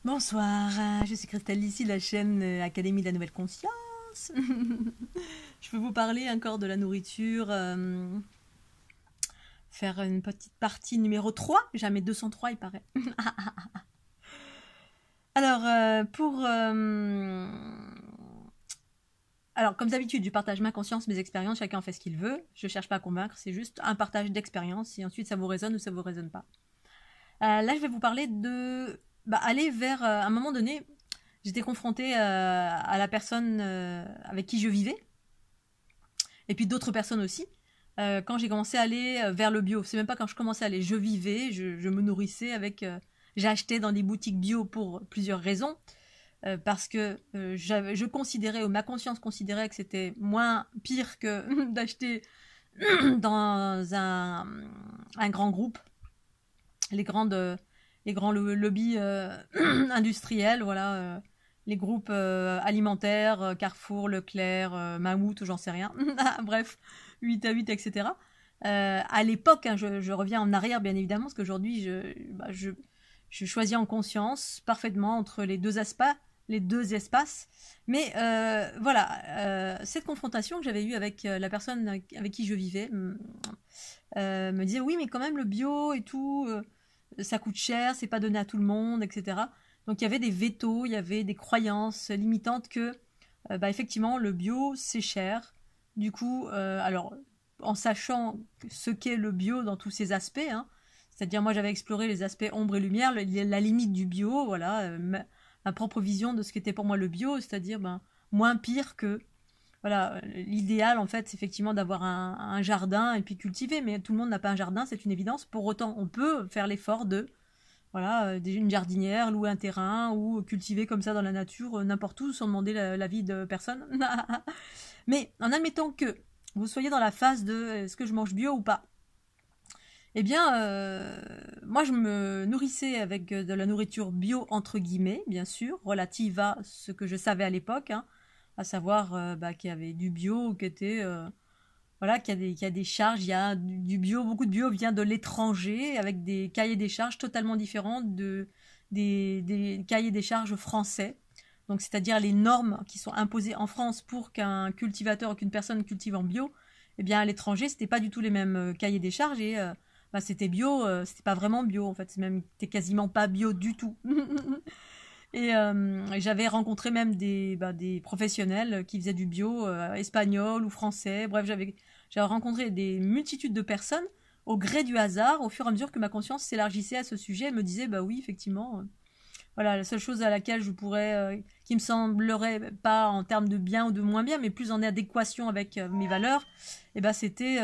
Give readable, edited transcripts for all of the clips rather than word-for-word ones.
Bonsoir, je suis Christelle d'ici, la chaîne Académie de la Nouvelle Conscience. Je peux vous parler encore de la nourriture, faire une petite partie numéro 3. Jamais 203 il paraît. Alors, alors, comme d'habitude, je partage ma conscience, mes expériences, chacun fait ce qu'il veut. Je cherche pas à convaincre, c'est juste un partage d'expérience et ensuite ça vous résonne ou ça vous résonne pas. Là, je vais vous parler de aller vers un moment donné. J'étais confrontée à la personne avec qui je vivais, et puis d'autres personnes aussi. Quand j'ai commencé à aller vers le bio, c'est même pas quand je commençais à aller, je vivais, je me nourrissais avec. J'ai acheté dans des boutiques bio pour plusieurs raisons. Parce que je considérais, ou ma conscience considérait que c'était moins pire que d'acheter dans un grand groupe, les grands lobbies industriels, voilà, les groupes alimentaires, Carrefour, Leclerc, Mammouth, j'en sais rien, bref, 8 à 8, etc. À l'époque, hein, je reviens en arrière bien évidemment, parce qu'aujourd'hui je choisis en conscience parfaitement entre les deux espaces. Mais voilà, cette confrontation que j'avais eue avec la personne avec qui je vivais me disait oui, mais quand même le bio et tout, ça coûte cher, c'est pas donné à tout le monde, etc. Donc il y avait des vétos, il y avait des croyances limitantes que effectivement le bio c'est cher. Du coup, alors en sachant ce qu'est le bio dans tous ses aspects, hein, c'est-à-dire moi j'avais exploré les aspects ombre et lumière, la limite du bio, voilà, ma propre vision de ce qu'était pour moi le bio, c'est-à-dire moins pire que voilà, l'idéal en fait c'est effectivement d'avoir un jardin et puis cultiver, mais tout le monde n'a pas un jardin, c'est une évidence. Pour autant, on peut faire l'effort de voilà, une jardinière, louer un terrain ou cultiver comme ça dans la nature n'importe où sans demander l'avis de personne. Mais en admettant que vous soyez dans la phase de est-ce que je mange bio ou pas, eh bien, moi je me nourrissais avec de la nourriture bio entre guillemets, bien sûr, relative à ce que je savais à l'époque, hein, à savoir qu'il y avait du bio, qui était voilà, qu'il y a des charges, il y a du bio, beaucoup de bio vient de l'étranger avec des cahiers des charges totalement différents des cahiers des charges français. Donc c'est-à-dire les normes qui sont imposées en France pour qu'un cultivateur ou qu'une personne cultive en bio, eh bien à l'étranger c'était pas du tout les mêmes cahiers des charges et c'était bio, c'était pas vraiment bio en fait, c'était quasiment pas bio du tout. Et j'avais rencontré même des professionnels qui faisaient du bio espagnol ou français. Bref, j'avais rencontré des multitudes de personnes au gré du hasard, au fur et à mesure que ma conscience s'élargissait à ce sujet. Elle me disait, bah oui, effectivement, voilà, la seule chose à laquelle je pourrais, qui me semblerait pas en termes de bien ou de moins bien, mais plus en adéquation avec mes valeurs, et ben c'était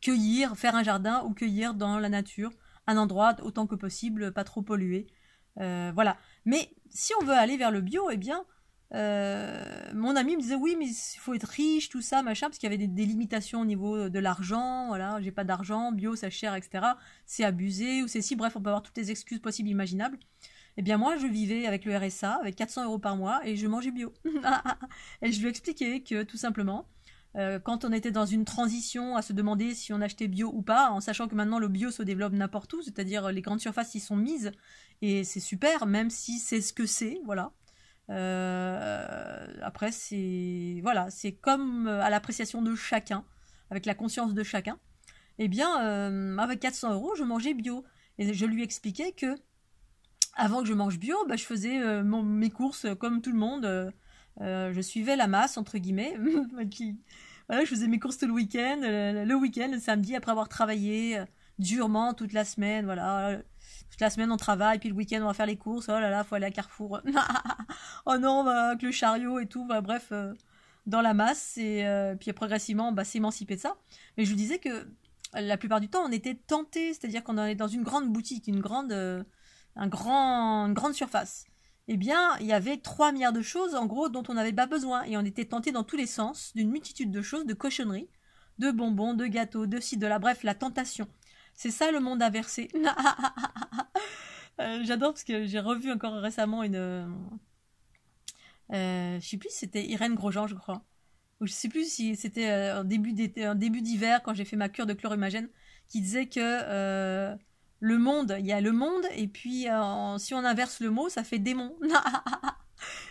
cueillir, faire un jardin ou cueillir dans la nature, un endroit autant que possible, pas trop pollué. Voilà. Mais si on veut aller vers le bio, eh bien, mon ami me disait oui, mais il faut être riche, tout ça, machin, parce qu'il y avait des limitations au niveau de l'argent. Voilà, j'ai pas d'argent, bio, ça cher, etc. C'est abusé ou c'est si. Bref, on peut avoir toutes les excuses possibles, imaginables. Eh bien, moi, je vivais avec le RSA, avec 400 € par mois, et je mangeais bio. Et je lui expliquais que tout simplement, quand on était dans une transition à se demander si on achetait bio ou pas, en sachant que maintenant le bio se développe n'importe où, c'est-à-dire les grandes surfaces y sont mises, et c'est super, même si c'est ce que c'est, voilà. Après, c'est voilà, c'est comme à l'appréciation de chacun, avec la conscience de chacun. Eh bien, avec 400 €, je mangeais bio. Et je lui expliquais que avant que je mange bio, je faisais mes courses comme tout le monde. Je suivais la masse, entre guillemets. Voilà, je faisais mes courses tout le week-end, le week-end, le samedi, après avoir travaillé durement toute la semaine. Voilà, toute la semaine on travaille, puis le week-end on va faire les courses. Oh là là, faut aller à Carrefour. Oh non, avec le chariot et tout. Bref, dans la masse. Et puis progressivement, s'émanciper de ça. Mais je vous disais que la plupart du temps, on était tenté, c'est-à-dire qu'on est dans une grande boutique, une grande surface. Eh bien, il y avait 3 milliards de choses, en gros, dont on n'avait pas besoin. Et on était tenté dans tous les sens d'une multitude de choses, de cochonneries, de bonbons, de gâteaux, de ci, de là. Bref, la tentation. C'est ça le monde inversé. J'adore parce que j'ai revu encore récemment je sais plus si c'était Irène Grosjean, je crois. Ou je sais plus si c'était un début d'hiver, quand j'ai fait ma cure de chloromagène, qui disait que le monde, il y a le monde, et puis si on inverse le mot, ça fait démon.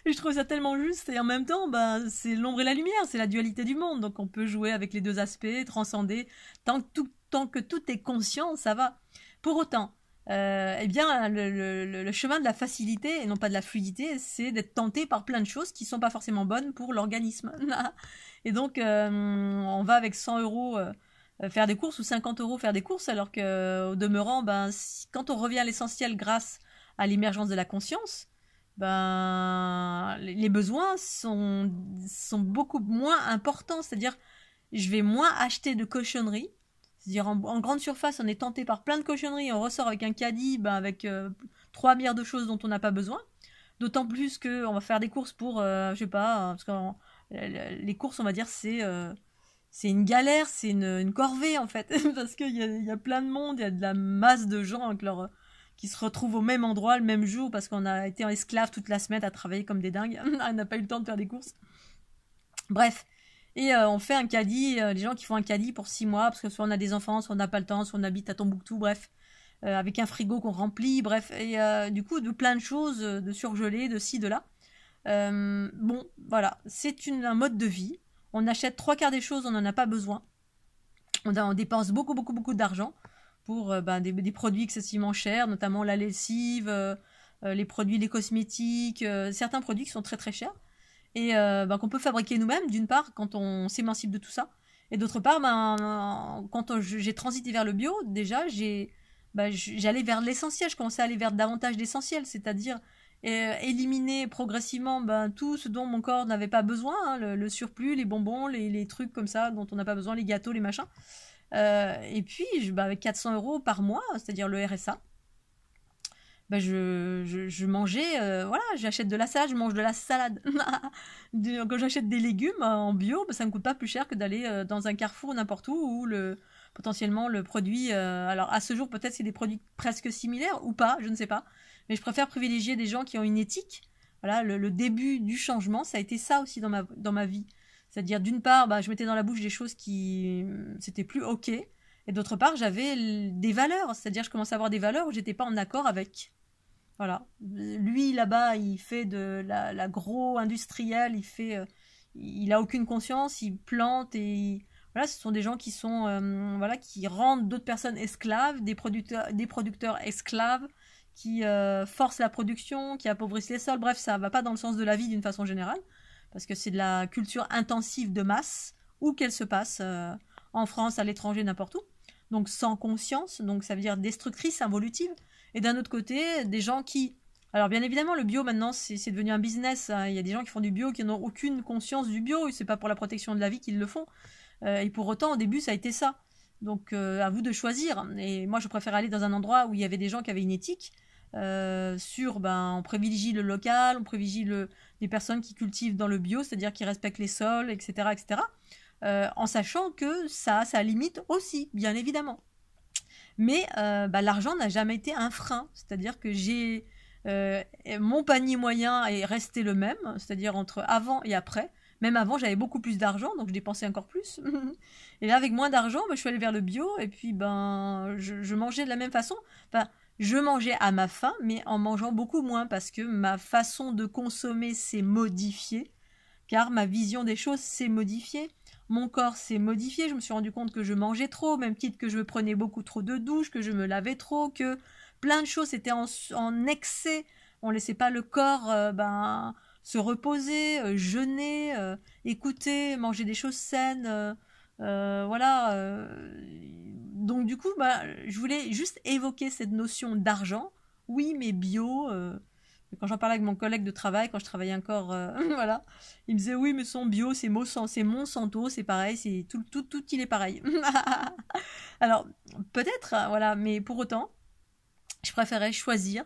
Et je trouve ça tellement juste, et en même temps, bah, c'est l'ombre et la lumière, c'est la dualité du monde, donc on peut jouer avec les deux aspects, transcender, tant que tout est conscient, ça va. Pour autant, eh bien, le chemin de la facilité, et non pas de la fluidité, c'est d'être tenté par plein de choses qui sont pas forcément bonnes pour l'organisme. Et donc, on va avec 100 euros faire des courses, ou 50 euros faire des courses, alors que au demeurant, ben, quand on revient à l'essentiel grâce à l'émergence de la conscience, ben, les besoins sont beaucoup moins importants. C'est-à-dire, je vais moins acheter de cochonneries. C'est-à-dire, en grande surface, on est tenté par plein de cochonneries, on ressort avec un caddie, ben, avec 3 milliards de choses dont on n'a pas besoin. D'autant plus qu'on va faire des courses pour, je sais pas, parce que les courses, on va dire, c'est une galère, c'est une corvée, en fait. Parce qu'il y a plein de monde, il y a de la masse de gens avec qui se retrouvent au même endroit le même jour parce qu'on a été en esclave toute la semaine à travailler comme des dingues. On n'a pas eu le temps de faire des courses. Bref. Et on fait un caddie, les gens qui font un caddie pour 6 mois, parce que soit on a des enfants, soit on n'a pas le temps, soit on habite à Tombouctou, bref. Avec un frigo qu'on remplit, bref. Et du coup, de plein de choses, de surgelés, de ci, de là. Bon, voilà. C'est un mode de vie. On achète 3 quarts des choses, on n'en a pas besoin. On dépense beaucoup, beaucoup, beaucoup d'argent pour des produits excessivement chers, notamment la lessive, les produits, les cosmétiques, certains produits qui sont très très chers et qu'on peut fabriquer nous-mêmes, d'une part, quand on s'émancipe de tout ça, et d'autre part, quand j'ai transité vers le bio, déjà, j'allais vers l'essentiel, je commençais à aller vers davantage d'essentiel, c'est-à-dire éliminer progressivement tout ce dont mon corps n'avait pas besoin, hein, le surplus, les bonbons, les trucs comme ça dont on n'a pas besoin, les gâteaux, les machins. Et puis, avec 400 euros par mois, c'est-à-dire le RSA, je mangeais, voilà, j'achète de la salade, je mange de la salade. Quand j'achète des légumes en bio, ça ne me coûte pas plus cher que d'aller dans un carrefour n'importe où potentiellement le produit, alors à ce jour peut-être c'est des produits presque similaires ou pas, je ne sais pas, mais je préfère privilégier des gens qui ont une éthique. Voilà, le début du changement, ça a été ça aussi dans ma vie. C'est-à-dire, d'une part, je mettais dans la bouche des choses qui c'était plus ok, et d'autre part, j'avais des valeurs. C'est-à-dire, je commençais à avoir des valeurs où j'étais pas en accord avec. Voilà. Lui, là-bas, il fait de l'agro-industriel, il a aucune conscience, il plante et voilà, ce sont des gens qui sont, voilà, qui rendent d'autres personnes esclaves, des producteurs esclaves, qui forcent la production, qui appauvrissent les sols. Bref, ça va pas dans le sens de la vie d'une façon générale, parce que c'est de la culture intensive de masse, où qu'elle se passe, en France, à l'étranger, n'importe où. Donc sans conscience, donc ça veut dire destructrice, involutive. Et d'un autre côté, des gens qui... Alors bien évidemment, le bio maintenant, c'est devenu un business, hein. Il y a des gens qui font du bio qui n'ont aucune conscience du bio, c'est pas pour la protection de la vie qu'ils le font. Et pour autant, au début, ça a été ça. Donc à vous de choisir. Et moi, je préfère aller dans un endroit où il y avait des gens qui avaient une éthique, on privilégie le local, on privilégie les personnes qui cultivent dans le bio, c'est-à-dire qui respectent les sols, etc., etc., en sachant que ça a sa limite aussi, bien évidemment. Mais l'argent n'a jamais été un frein, c'est-à-dire que mon panier moyen est resté le même, c'est-à-dire entre avant et après. Même avant, j'avais beaucoup plus d'argent, donc je dépensais encore plus. Et là, avec moins d'argent, je suis allée vers le bio, et puis je mangeais de la même façon. Enfin, je mangeais à ma faim, mais en mangeant beaucoup moins, parce que ma façon de consommer s'est modifiée, car ma vision des choses s'est modifiée. Mon corps s'est modifié, je me suis rendu compte que je mangeais trop, même titre que je prenais beaucoup trop de douches, que je me lavais trop, que plein de choses étaient en excès. On laissait pas le corps se reposer, jeûner, écouter, manger des choses saines. Voilà. Donc du coup, je voulais juste évoquer cette notion d'argent. Oui, mais bio. Quand j'en parlais avec mon collègue de travail, quand je travaillais encore, voilà, il me disait oui, mais son bio, c'est Monsanto, c'est pareil, c'est tout, il est pareil. Alors, peut-être, voilà, mais pour autant, je préférais choisir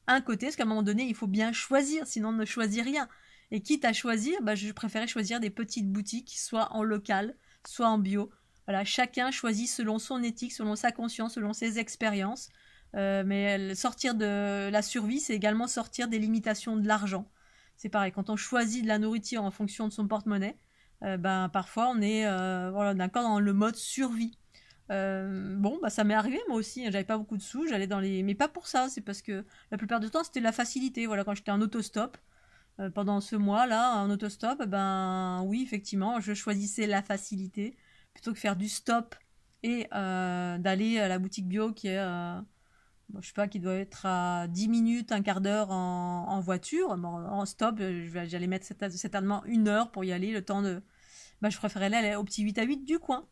un côté, parce qu'à un moment donné, il faut bien choisir, sinon on ne choisit rien. Et quitte à choisir, je préférais choisir des petites boutiques, soit en local, soit en bio. Voilà, chacun choisit selon son éthique, selon sa conscience, selon ses expériences. Mais sortir de la survie, c'est également sortir des limitations de l'argent. C'est pareil, quand on choisit de la nourriture en fonction de son porte-monnaie, parfois on est d'accord dans le mode survie. Bon, bah ça m'est arrivé moi aussi, hein, j'avais pas beaucoup de sous, j'allais dans les... Mais pas pour ça, c'est parce que la plupart du temps c'était la facilité. Voilà, quand j'étais en autostop, pendant ce mois-là, en autostop, ben oui, effectivement, je choisissais la facilité plutôt que faire du stop et d'aller à la boutique bio qui est, bon, je sais pas, qui doit être à 10 minutes, un quart d'heure en voiture. Bon, en stop, j'allais mettre certainement 1 heure pour y aller, le temps de... Ben, je préférais aller au petit 8 à 8 du coin.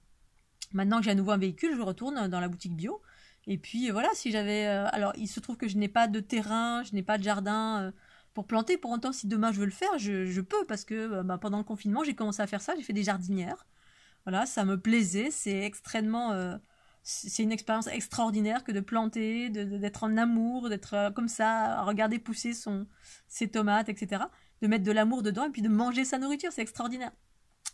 Maintenant que j'ai à nouveau un véhicule, je retourne dans la boutique bio. Et puis voilà, si j'avais... alors, il se trouve que je n'ai pas de terrain, je n'ai pas de jardin pour planter. Pour autant, si demain je veux le faire, je peux. Parce que bah, pendant le confinement, j'ai commencé à faire ça. J'ai fait des jardinières. Voilà, ça me plaisait. C'est extrêmement... c'est une expérience extraordinaire que de planter, d'être en amour, d'être comme ça, à regarder pousser ses tomates, etc. De mettre de l'amour dedans et puis de manger sa nourriture. C'est extraordinaire.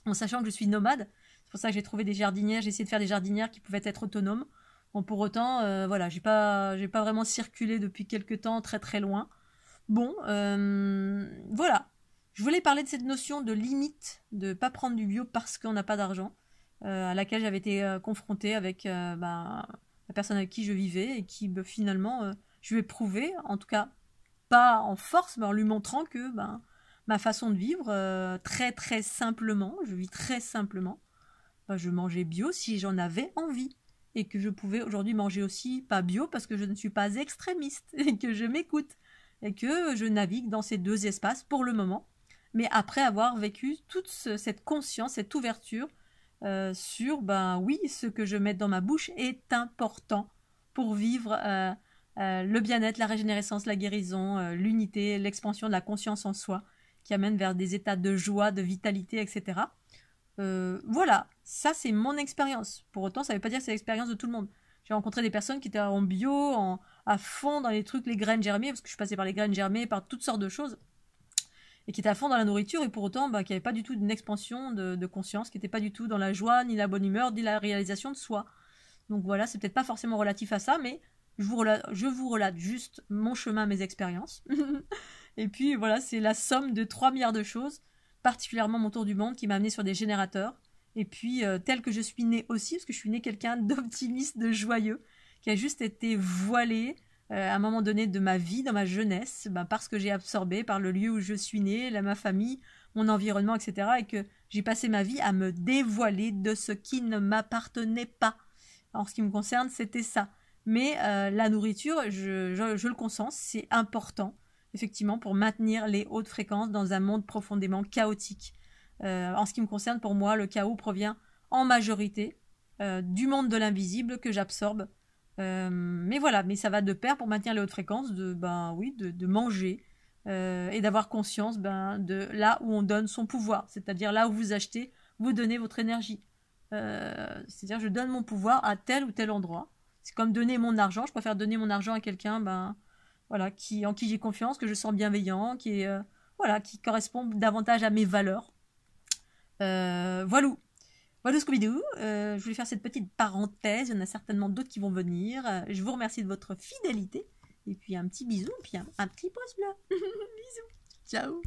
En sachant que je suis nomade, c'est pour ça que j'ai trouvé des jardinières, j'ai essayé de faire des jardinières qui pouvaient être autonomes. Bon, pour autant, voilà, j'ai pas vraiment circulé depuis quelques temps très très loin. Bon, voilà. Je voulais parler de cette notion de limite, de pas prendre du bio parce qu'on n'a pas d'argent, à laquelle j'avais été confrontée avec ben, la personne avec qui je vivais et qui finalement, je lui ai prouvé, en tout cas pas en force, mais en lui montrant que ben, ma façon de vivre, très très simplement, je vis très simplement, ben, je mangeais bio si j'en avais envie. Et que je pouvais aujourd'hui manger aussi pas bio parce que je ne suis pas extrémiste et que je m'écoute et que je navigue dans ces deux espaces pour le moment. Mais après avoir vécu toute cette conscience, cette ouverture sur, ben oui, ce que je mets dans ma bouche est important pour vivre le bien-être, la régénérescence, la guérison, l'unité, l'expansion de la conscience en soi qui amène vers des états de joie, de vitalité, etc. Voilà, ça c'est mon expérience. Pour autant, ça ne veut pas dire que c'est l'expérience de tout le monde. J'ai rencontré des personnes qui étaient en bio, à fond dans les trucs, les graines germées, parce que je suis passée par les graines germées, par toutes sortes de choses, et qui étaient à fond dans la nourriture, et pour autant, bah, qui n'avaient pas du tout une expansion de conscience, qui n'étaient pas du tout dans la joie, ni la bonne humeur, ni la réalisation de soi. Donc voilà, c'est peut-être pas forcément relatif à ça, mais je vous relate juste mon chemin, mes expériences. Et puis voilà, c'est la somme de 3 milliards de choses, particulièrement mon tour du monde qui m'a amené sur des générateurs. Et puis, tel que je suis née aussi, parce que je suis née quelqu'un d'optimiste, de joyeux, qui a juste été voilé à un moment donné de ma vie, dans ma jeunesse, ben, parce que j'ai absorbé par le lieu où je suis née, ma famille, mon environnement, etc. Et que j'ai passé ma vie à me dévoiler de ce qui ne m'appartenait pas. En ce qui me concerne, c'était ça. Mais la nourriture, je le consens, c'est important, effectivement, pour maintenir les hautes fréquences dans un monde profondément chaotique. En ce qui me concerne, pour moi, le chaos provient en majorité du monde de l'invisible que j'absorbe. Mais voilà, mais ça va de pair pour maintenir les hautes fréquences, ben oui, de manger et d'avoir conscience de là où on donne son pouvoir, c'est-à-dire là où vous achetez, vous donnez votre énergie. C'est-à-dire je donne mon pouvoir à tel ou tel endroit. C'est comme donner mon argent. Je préfère donner mon argent à quelqu'un, voilà, en qui j'ai confiance, que je sens bienveillant, voilà, qui correspond davantage à mes valeurs. Voilà. Voilà Scooby-Doo. Je voulais faire cette petite parenthèse. Il y en a certainement d'autres qui vont venir. Je vous remercie de votre fidélité. Et puis un petit bisou, puis un petit pouce bleu. Bisous. Ciao.